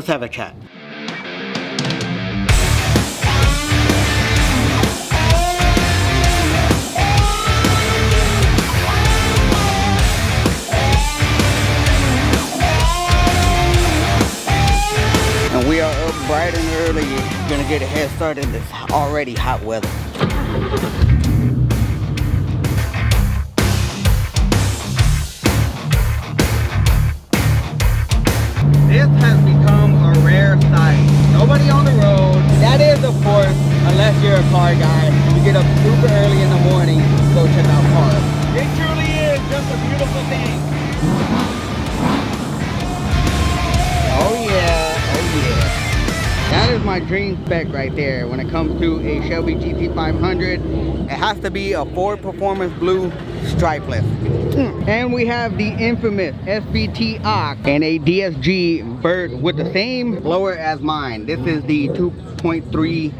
Let's have a chat. And we are up bright and early, gonna get a head start in this already hot weather. This has become a rare sight. Nobody on the road. That is, of course, unless you're a car guy. You get up super early in the morning to go check out cars. It truly is just a beautiful thing. Oh yeah, oh yeah. That is my dream spec right there when it comes to a Shelby GT500. It has to be a Ford Performance Blue stripeless. And we have the infamous SVT and a DSG Vert with the same blower as mine. This is the 2.3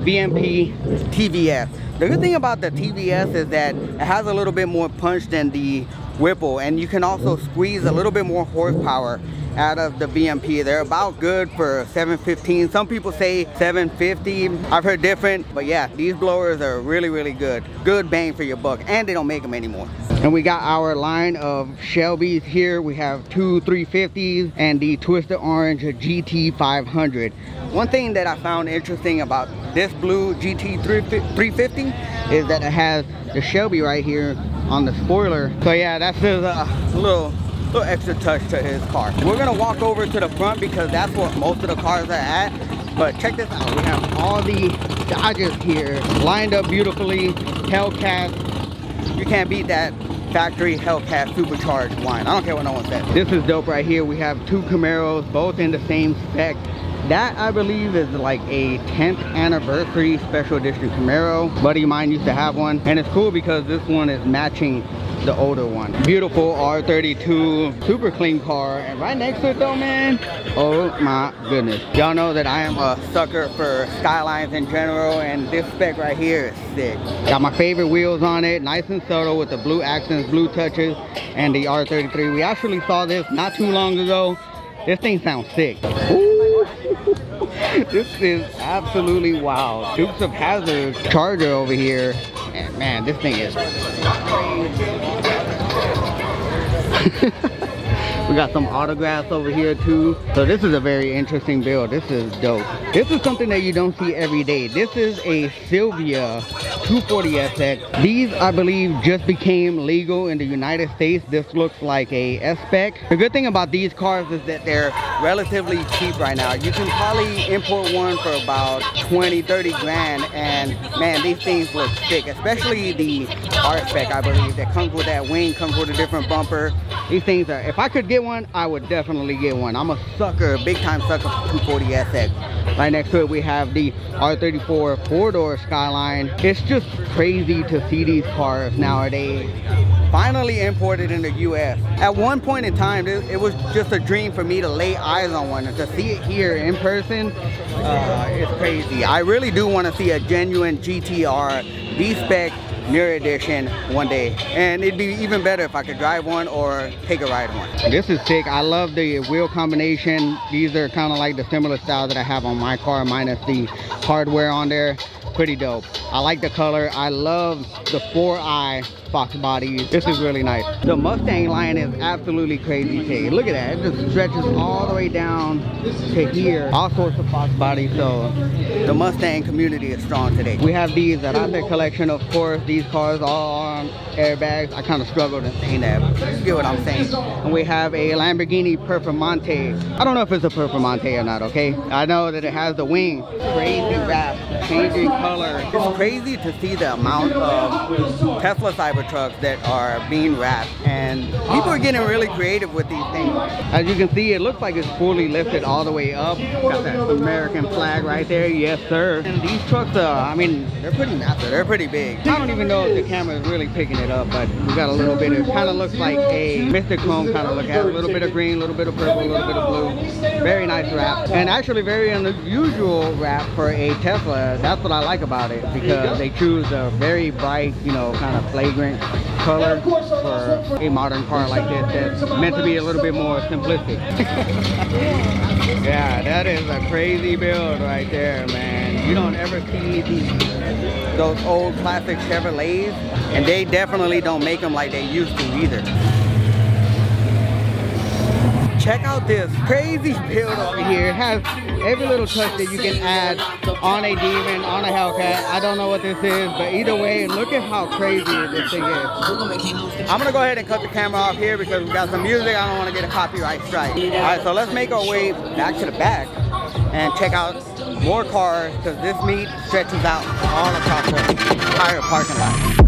VMP TVS. The good thing about the TVS is that it has a little bit more punch than the Whipple, and you can also squeeze a little bit more horsepower out of the VMP. They're about good for 715. Some people say 750. I've heard different, but yeah, these blowers are really, really good. Good bang for your buck, and they don't make them anymore. And we got our line of Shelbys here. We have two 350s and the Twisted Orange GT500. One thing that I found interesting about this blue GT350 is that it has the Shelby right here on the spoiler. So yeah, that's just a little extra touch to his car. We're gonna walk over to the front because that's where most of the cars are at. But check this out, we have all the Dodges here lined up beautifully. Hellcat, you can't beat that factory Hellcat supercharged line. I don't care what no one says. This is dope right here. We have two Camaros, both in the same spec. That, I believe, is like a 10th anniversary special edition Camaro. A buddy of mine used to have one, and it's cool because this one is matching the older one. Beautiful R32, super clean car. And right next to it though, man, oh my goodness. Y'all know that I am a sucker for Skylines in general, and this spec right here is sick. Got my favorite wheels on it, nice and subtle with the blue accents, blue touches, and the R33. We actually saw this not too long ago. This thing sounds sick. Ooh. This is absolutely wild. Dukes of Hazzard Charger over here, and man, this thing is we got some autographs over here too. So this is a very interesting build. This is dope. This is something that you don't see every day. This is a Sylvia 240SX. These, I believe, just became legal in the United States. This looks like a S-Spec. The good thing about these cars is that they're relatively cheap right now. You can probably import one for about 20-30 grand, and man, these things look sick, especially the R-Spec, I believe, that comes with that wing, comes with a different bumper. These things are, if I could get one, I would definitely get one. I'm a sucker, big time sucker for 240SX. Right next to it, we have the R34 four-door Skyline. It's just crazy to see these cars nowadays finally imported in the US. At one point in time, it was just a dream for me to lay eyes on one, and to see it here in person, it's crazy. I really do want to see a genuine GTR V-Spec Mirror Edition one day, and it'd be even better if I could drive one or take a ride one. This is sick. I love the wheel combination. These are kind of like the similar style that I have on my car, minus the hardware on there. Pretty dope. I like the color. I love the 4i Fox bodies. This is really nice. The Mustang line is absolutely crazy today. Look at that. It just stretches all the way down to here. All sorts of Fox bodies. So the Mustang community is strong today. We have these that I said collection, of course. These cars all on airbags. I kind of struggled in saying that, but you get what I'm saying. And we have a Lamborghini Performante. I don't know if it's a Performante or not, okay? I know that it has the wing. Crazy wrap, changing color. It's crazy to see the amount of Tesla Cybertrucks that are being wrapped, and people are getting really creative with these things. As you can see, it looks like it's fully lifted all the way up. Got that American flag right there, yes sir. And these trucks, I mean, they're pretty massive, they're pretty big. I don't even know if the camera is really picking it up, but we got a little bit, it kind of looks like a Mr. Clone kind of look at, a little bit of green, a little bit of purple, a little bit of blue. Very nice wrap, and actually very unusual wrap for a Tesla. That's what I like about it, because they choose a very bright, you know, kind kind of flagrant color for a modern car like this that's meant to be a little bit more simplistic. Yeah, that is a crazy build right there, man. You don't ever see those old classic Chevrolets, and they definitely don't make them like they used to either. Check out this crazy build over here. It has every little touch that you can add on a Demon, on a Hellcat. I don't know what this is, but either way, look at how crazy this thing is. I'm gonna go ahead and cut the camera off here because we got some music. I don't want to get a copyright strike. All right, so let's make our way back to the back and check out more cars, because this meet stretches out all across the entire parking lot.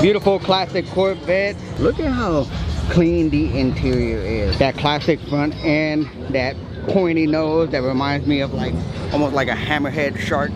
Beautiful classic Corvette. Look at how clean the interior is. That classic front end, that pointy nose that reminds me of like almost like a hammerhead shark.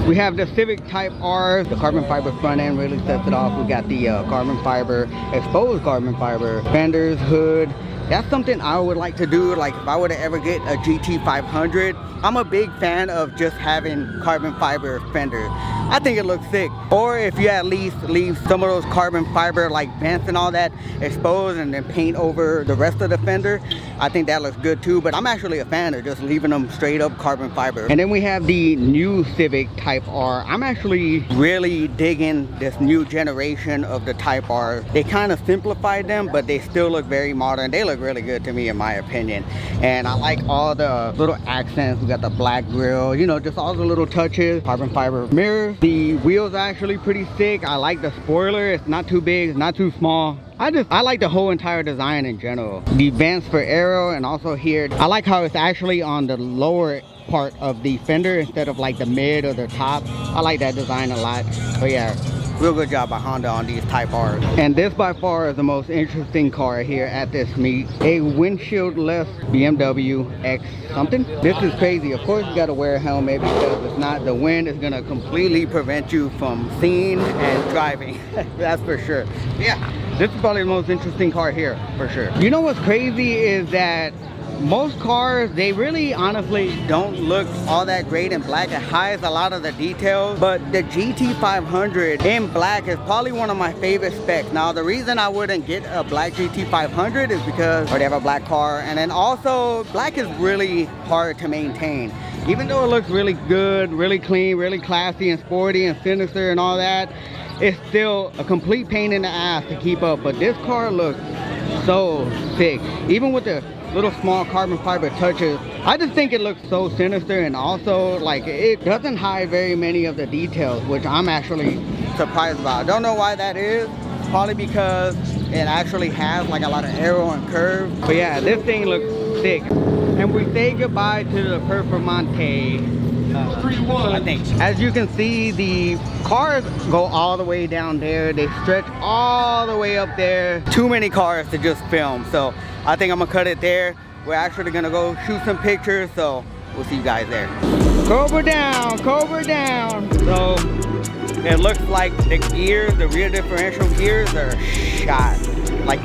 We have the Civic Type R. The carbon fiber front end really sets it off. We got the carbon fiber, exposed carbon fiber fenders, hood. That's something I would like to do. Like if I were to ever get a GT500, I'm a big fan of just having carbon fiber fenders. I think it looks sick. Or if you at least leave some of those carbon fiber like vents and all that exposed and then paint over the rest of the fender, I think that looks good too. But I'm actually a fan of just leaving them straight up carbon fiber. And then we have the new Civic Type R. I'm actually really digging this new generation of the Type R. They kind of simplified them, but they still look very modern. They look really good to me in my opinion. And I like all the little accents. We got the black grille, you know, just all the little touches. Carbon fiber mirrors. The wheels are actually pretty thick. I like the spoiler. It's not too big, it's not too small. I like the whole entire design in general. The vents for aero, and also here, I like how it's actually on the lower part of the fender instead of like the mid or the top. I like that design a lot. But yeah, real good job by Honda on these Type R's. And this by far is the most interesting car here at this meet. A windshield-less BMW X something. This is crazy. Of course you gotta wear a helmet because if not, the wind is gonna completely prevent you from seeing and driving. That's for sure. Yeah, this is probably the most interesting car here for sure. You know what's crazy is that most cars, they really honestly don't look all that great in black. It hides a lot of the details, but the GT500 in black is probably one of my favorite specs. Now the reason I wouldn't get a black GT500 is because they have a black car, and then also black is really hard to maintain. Even though it looks really good, really clean, really classy and sporty and sinister and all that, it's still a complete pain in the ass to keep up. But this car looks so sick, even with the little small carbon fiber touches. I just think it looks so sinister, and also like it doesn't hide very many of the details, which I'm actually surprised about. I don't know why that is. Probably because it actually has like a lot of aero and curve. But yeah, this thing looks sick. And we say goodbye to the Performante. I think. As you can see, the cars go all the way down there. They stretch all the way up there. Too many cars to just film, so I think I'm gonna cut it there. We're actually gonna go shoot some pictures, so we'll see you guys there. Cobra down, Cobra down. So it looks like the gears, the rear differential gears are shot. Like,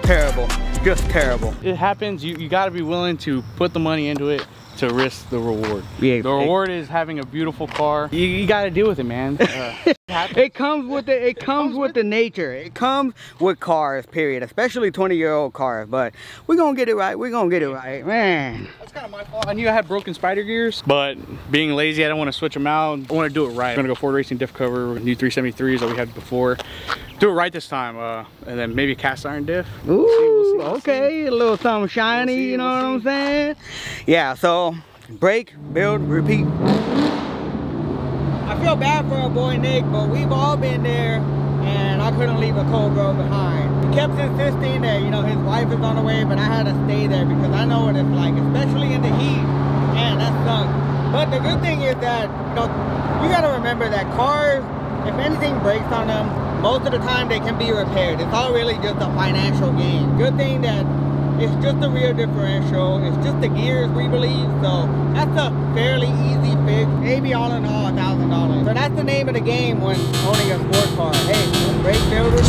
terrible. Just terrible. It happens. You got to be willing to put the money into it to risk the reward. Yeah, the reward is having a beautiful car. You got to deal with it, man. It comes with the nature. It comes with cars, period. Especially 20-year-old cars. But we're gonna get it right. We're gonna get it right, man. That's kind of my fault. I knew I had broken spider gears, but being lazy, I don't want to switch them out. I want to do it right. I'm gonna go Ford Racing diff cover, new 373s that we had before. Do it right this time, and then maybe cast iron diff. Ooh, we'll see, okay, a little something shiny, you know what I'm saying? Yeah, so break, build, repeat. I feel bad for our boy Nick, but we've all been there, and I couldn't leave a Cobra behind. kept insisting that, you know, his wife is on the way, but I had to stay there because I know what it's like, especially in the heat. Man, that sucks. But the good thing is that, you know, you gotta remember that cars, if anything breaks on them, most of the time they can be repaired. It's all really just a financial gain. Good thing that it's just the rear differential, it's just the gears, we believe, so that's a fairly easy fix. Maybe all in all $1,000. So that's the name of the game when owning a sports car. Hey, brake builders.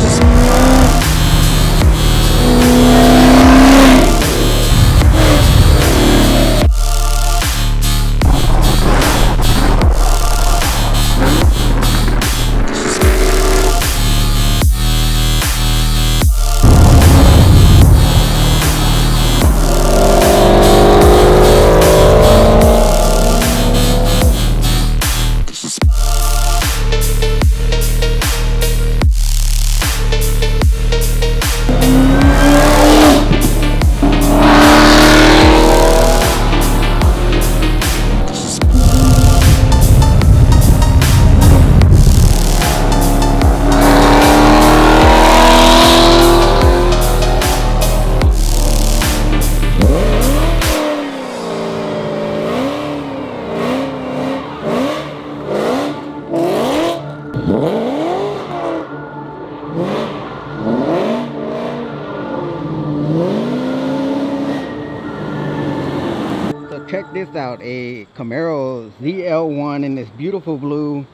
Check this out, a Camaro ZL1 in this beautiful blue.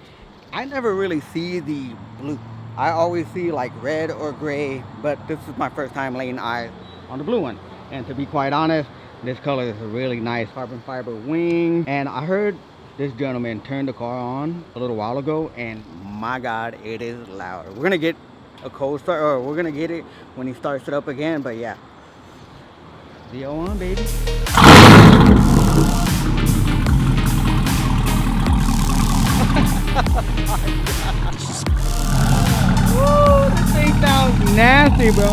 I never really see the blue. I always see like red or gray, but this is my first time laying eyes on the blue one. And to be quite honest, this color is a really nice carbon fiber wing. And I heard this gentleman turn the car on a little while ago, and my God, it is loud. We're gonna get a cold start, or we're gonna get it when he starts it up again, but yeah. ZL1, baby. Woo, this thing sounds nasty, bro.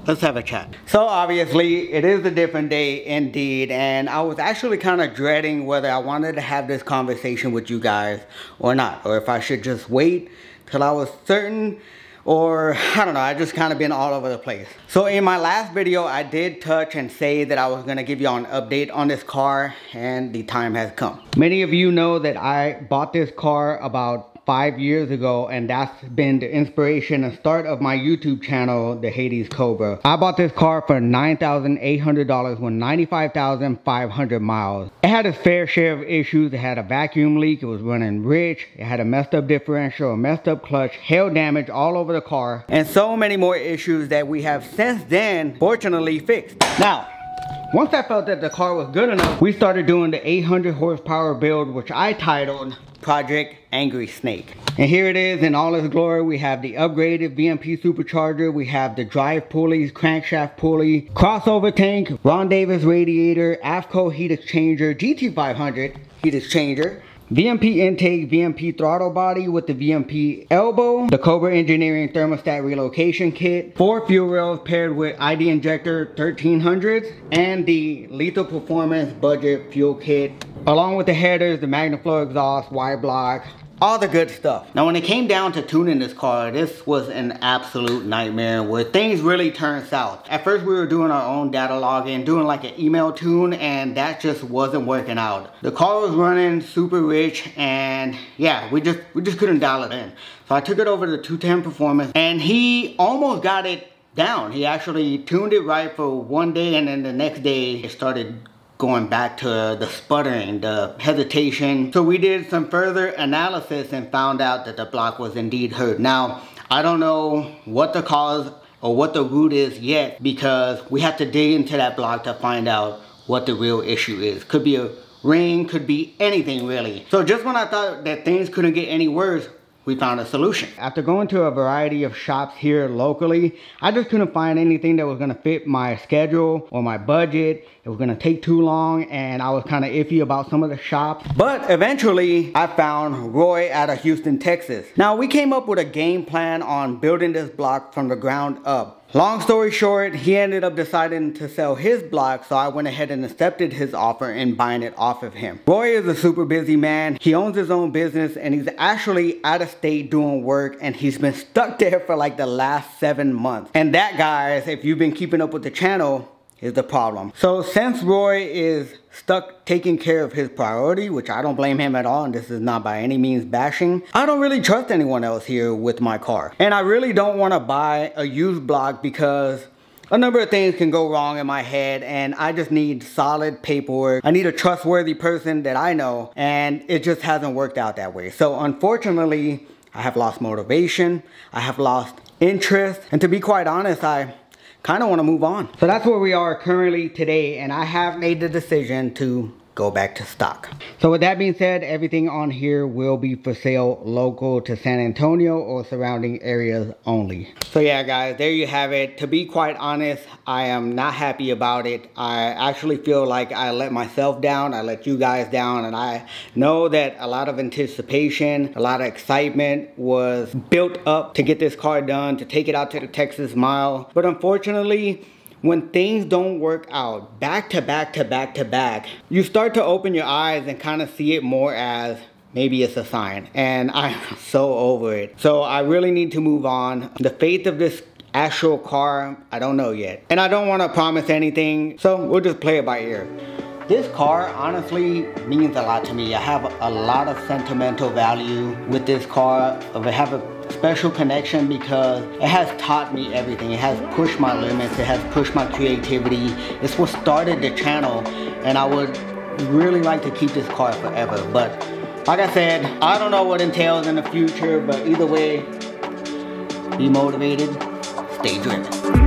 Let's have a chat. So obviously it is a different day indeed, and I was actually kind of dreading whether I wanted to have this conversation with you guys or not, or if I should just wait till I was certain, or I don't know. I just kind of been all over the place. So in my last video I did touch and say that I was going to give y'all an update on this car, and the time has come. Many of you know that I bought this car about 5 years ago, and that's been the inspiration and start of my YouTube channel, the SVT Cobra. I bought this car for $9,800 with 95,500 miles. It had its fair share of issues. It had a vacuum leak, it was running rich, it had a messed up differential, a messed up clutch, hail damage all over the car, and so many more issues that we have since then fortunately fixed. Now, once I felt that the car was good enough, we started doing the 800 horsepower build, which I titled Project Angry Snake. And here it is in all its glory. We have the upgraded VMP supercharger, we have the drive pulleys, crankshaft pulley, crossover tank, Ron Davis radiator, AFCO heat exchanger, GT500 heat exchanger, VMP intake, VMP throttle body with the VMP elbow, the Cobra Engineering thermostat relocation kit, 4 fuel rails paired with ID injector 1300s, and the Lethal Performance budget fuel kit, along with the headers, the MagnaFlow exhaust, Y-block, all the good stuff. Now when it came down to tuning this car, this was an absolute nightmare where things really turned south. At first we were doing our own data logging, doing like an email tune, and that just wasn't working out. The car was running super rich, and yeah, we just couldn't dial it in. So I took it over to 210 Performance, and he almost got it down. He actually tuned it right for one day, and then the next day it started going back to the sputtering, the hesitation. So we did some further analysis and found out that the block was indeed hurt. Now, I don't know what the cause or what the root is yet, because we have to dig into that block to find out what the real issue is. Could be a ring, could be anything really. So just when I thought that things couldn't get any worse, we found a solution. After going to a variety of shops here locally, I just couldn't find anything that was gonna fit my schedule or my budget. It was gonna take too long, and I was kind of iffy about some of the shops. But eventually, I found Roy out of Houston, Texas. Now, we came up with a game plan on building this block from the ground up. Long story short, he ended up deciding to sell his block, so I went ahead and accepted his offer and buying it off of him. Roy is a super busy man. He owns his own business and he's actually out of state doing work, and he's been stuck there for like the last 7 months. And that, guys, if you've been keeping up with the channel, is the problem. So since Roy is stuck taking care of his priority, which I don't blame him at all, and this is not by any means bashing, I don't really trust anyone else here with my car. And I really don't want to buy a used block because a number of things can go wrong in my head, and I just need solid paperwork. I need a trustworthy person that I know, and it just hasn't worked out that way. So unfortunately, I have lost motivation, I have lost interest, and to be quite honest, I kind of want to move on. So that's where we are currently today, and I have made the decision to go back to stock. So with that being said, everything on here will be for sale local to San Antonio or surrounding areas only. So yeah, guys, there you have it. To be quite honest, I am not happy about it. I actually feel like I let myself down, I let you guys down, and I know that a lot of anticipation, a lot of excitement was built up to get this car done, to take it out to the Texas Mile. But unfortunately, when things don't work out back to back to back to back, you start to open your eyes and kind of see it more as maybe it's a sign. And I'm so over it. So I really need to move on. The fate of this actual car, I don't know yet. And I don't want to promise anything, so we'll just play it by ear. This car honestly means a lot to me. I have a lot of sentimental value with this car. I have a special connection because it has taught me everything. It has pushed my limits. It has pushed my creativity. It's what started the channel, and I would really like to keep this car forever. But like I said, I don't know what entails in the future, but either way, be motivated, stay driven.